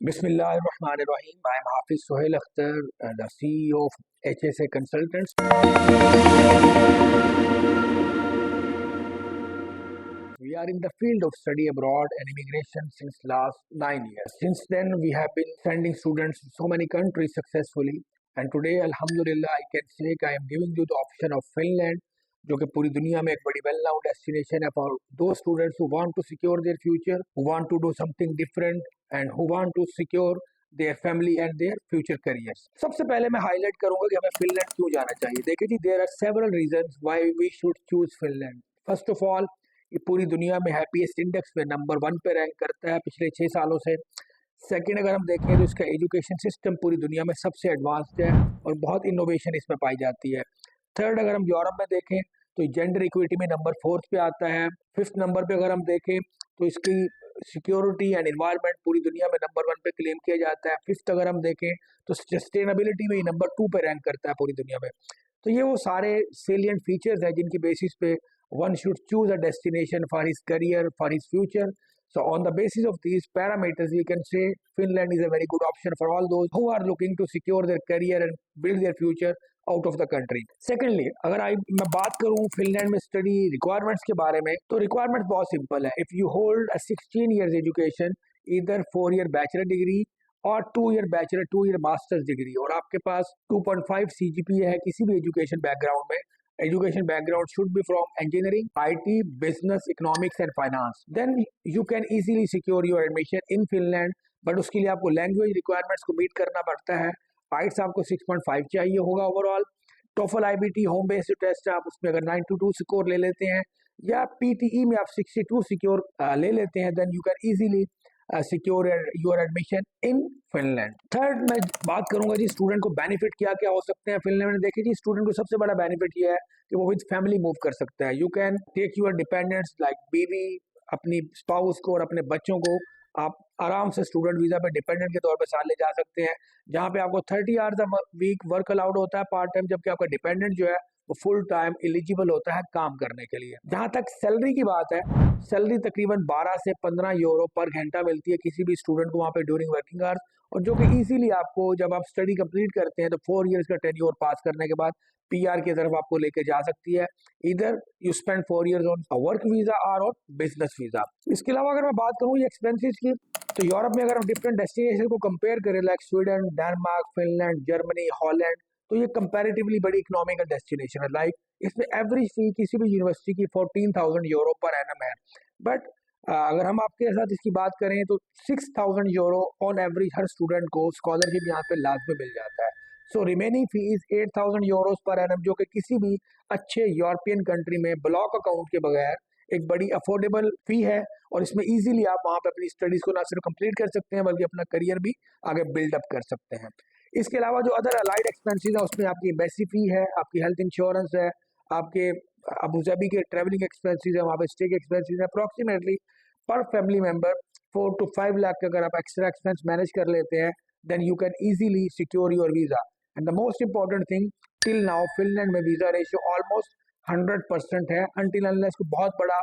Bismillahirrahmanirrahim. I am Hafiz Sohail Akhtar, the CEO of HSA Consultants. We are in the field of study abroad and immigration since last 9 years. Since then, we have been sending students to so many countries successfully. And today, Alhamdulillah, I can say I am giving you the option of Finland, जो कि पूरी दुनिया में एक बड़ी well known destination है for those students who want to secure their future, who want to do something different and who want to secure their family and their future careers. सबसे पहले मैं हाईलाइट करूंगा कि हमें फिनलैंड क्यों जाना चाहिए। देखिए जी, there are several reasons why we should choose Finland. First of all, ये पूरी दुनिया में हैप्पीएस्ट इंडेक्स में नंबर 1 पे रैंक करता है पिछले 6 सालों से। सेकेंड, अगर हम देखें तो इसका एजुकेशन सिस्टम पूरी दुनिया में सबसे एडवांस्ड है और बहुत इनोवेशन इसमें पाई जाती है। थर्ड, अगर हम यूरोप में देखें तो जेंडर इक्विटी में नंबर 4 पे आता है। 5th नंबर पे अगर हम देखें तो इसकी सिक्योरिटी एंड एनवायरनमेंट पूरी दुनिया में नंबर 1 पे क्लेम किया जाता है। 5th अगर हम देखें तो सस्टेनेबिलिटी में नंबर 2 पे रैंक करता है पूरी दुनिया में। तो ये वो सारे सेलिएंट फीचर्स हैं जिनकी बेसिस पे one should choose a destination for his career, for his future. So on the basis of these parameters, we can say Finland is a very good option for all those who are looking to secure their career and build their future out of the country. Secondly, अगर मैं बात करूँ Finland में study requirements के बारे में, तो requirement बहुत सिंपल है। If you hold a 16 years education, इधर 4 year बैचलर डिग्री और 2 year bachelor 2 year masters degree, और आपके पास 2.5 CGPA है किसी भी एजुकेशन बैकग्राउंड में, education background should be from engineering, IT, business, economics and finance, then you can easily secure your admission in Finland. But उसके लिए आपको लैंग्वेज रिक्वायरमेंट्स को मीट करना पड़ता है। आइट्स आपको 6.5 चाहिए होगा overall. TOEFL IBT home based test है, आप उसमें अगर 922 स्कोर ले लेते हैं या PTE में आप 62 सिक्योर ले लेते हैं, then you can easily secure your admission in Finland. Third, मैं बात करूंगा जी स्टूडेंट को बेनिफिट क्या क्या हो सकते हैं फिनलैंड में। देखिए जी, स्टूडेंट को सबसे बड़ा बेनिफिट ये है कि वो विद फैमिली मूव कर सकता है। You can take your dependents like बीवी, अपनी स्पाउस को और अपने बच्चों को आप आराम से स्टूडेंट वीजा पे डिपेंडेंट के तौर पे साथ ले जा सकते हैं, जहाँ पे आपको 30 hours a week work allowed होता है पार्ट टाइम, जबकि आपका डिपेंडेंट जो है वो फुल टाइम एलिजिबल होता है काम करने के लिए। जहाँ तक सैलरी की बात है, सैलरी तकरीबन 12 से 15 यूरो पर घंटा मिलती है किसी भी स्टूडेंट को वहाँ पे ड्यूरिंग वर्किंग आवर्स, और जो कि इजीली आपको जब आप स्टडी कंप्लीट करते हैं तो 4 years का टेन्योर पास करने के बाद PR की तरफ आपको लेके जा सकती है। इधर you spend 4 years on work visa और ऑन बिजनेस वीजा। इसके अलावा अगर मैं बात करूँ ये एक्सपेंसेस की, तो यूरोप में अगर हम डिफरेंट डेस्टिनेशन को कंपेयर करें like Sweden, Denmark, Finland, Germany, Holland, तो ये कंपैरेटिवली बड़ी इकोनॉमिकल डेस्टिनेशन है। लाइक इसमें एवरेज फी किसी भी यूनिवर्सिटी की 14,000 यूरो पर एनम है। बट अगर हम आपके साथ इसकी बात करें तो 6,000 euro on average her student को स्कॉलरशिप यहाँ पे लाजमी मिल जाता है। So remaining fee is 8,000 Euros per annum, जो कि किसी भी अच्छे यूरोपियन कंट्री में ब्लॉक अकाउंट के बगैर एक बड़ी अफोर्डेबल फी है, और इसमें इजीली आप वहाँ पे अपनी स्टडीज को ना सिर्फ कंप्लीट कर सकते हैं बल्कि अपना करियर भी आगे बिल्डअप कर सकते हैं। इसके अलावा जो अदर अलाइड एक्सपेंसेस है उसमें आपकी एम्बेसी फी है, आपकी हेल्थ इंश्योरेंस है, आपके अबू धाबी के ट्रेवलिंग एक्सपेंसेस है, वहाँ पे स्टे के एक्सपेंसेस है। अप्रोक्सीमेटली पर फैमिली मेंबर 4 to 5 लाख के अगर आप एक्स्ट्रा एक्सपेंस मैनेज कर लेते हैं, then you can easily secure your visa. And the most important thing, till now Finland में वीजा रेशियो ऑलमोस्ट 100% है। अनटिल अनलेस को बहुत बड़ा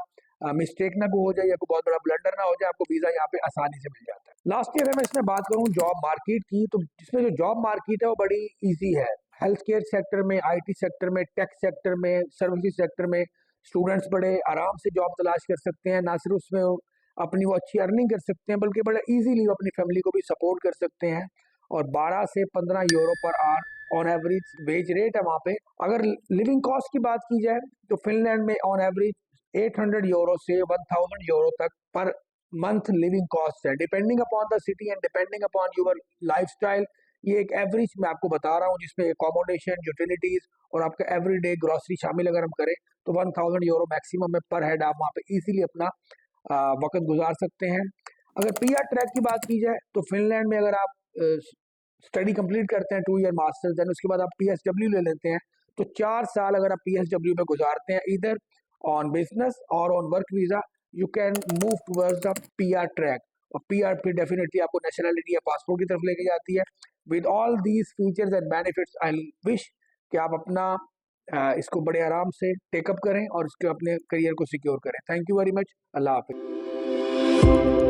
मिस्टेक ना हो जाए या कोई बहुत बड़ा ब्लंडर ना हो जाए, आपको वीजा यहाँ पे आसानी से मिल जाता है। लास्ट ईयर मैं इसमें बात करूँ जॉब मार्केट की, तो जिसमें जो जॉब मार्केट है वो बड़ी ईजी है। हेल्थ केयर सेक्टर में, IT सेक्टर में, टेक सेक्टर में, सर्विसेज सेक्टर में स्टूडेंट्स बड़े आराम से जॉब तलाश कर सकते हैं। ना सिर्फ उसमें अपनी वो अच्छी अर्निंग कर सकते हैं बल्कि बड़ा इजीली वो अपनी फैमिली को भी सपोर्ट कर सकते हैं। और 12 से 15 euro per hour on average wage rate है वहाँ पे। अगर लिविंग कॉस्ट की बात की जाए तो फिनलैंड में ऑन एवरेज 800 यूरो से 1000 यूरो तक पर मंथ लिविंग कॉस्ट है, depending upon the city and depending upon your lifestyle. ये एक एवरेज मैं आपको बता रहा हूँ जिसमें अकोमोडेशन, यूटिलिटीज और आपका एवरीडे ग्रोसरी शामिल अगर हम करें तो 1000 यूरो मैक्सिमम में पर हेड आप वहाँ पे इजीली अपना वक्त गुजार सकते हैं। अगर PR ट्रैक की बात की जाए तो फिनलैंड में अगर आप स्टडी कंप्लीट करते हैं 2 year मास्टर्स, देन उसके बाद आप PSW ले लेते हैं, तो 4 साल अगर आप PSW पे गुजारते हैं इधर ऑन बिजनेस और on work visa, you can move towards the PR track. और PR फिर डेफिनेटली आपको नेशनलिटी या पासपोर्ट की तरफ लेके जाती है। With all these features and benefits I wish कि आप अपना इसको बड़े आराम से टेकअप करें और इसके अपने करियर को सिक्योर करें। Thank you very much. Allah Hafiz.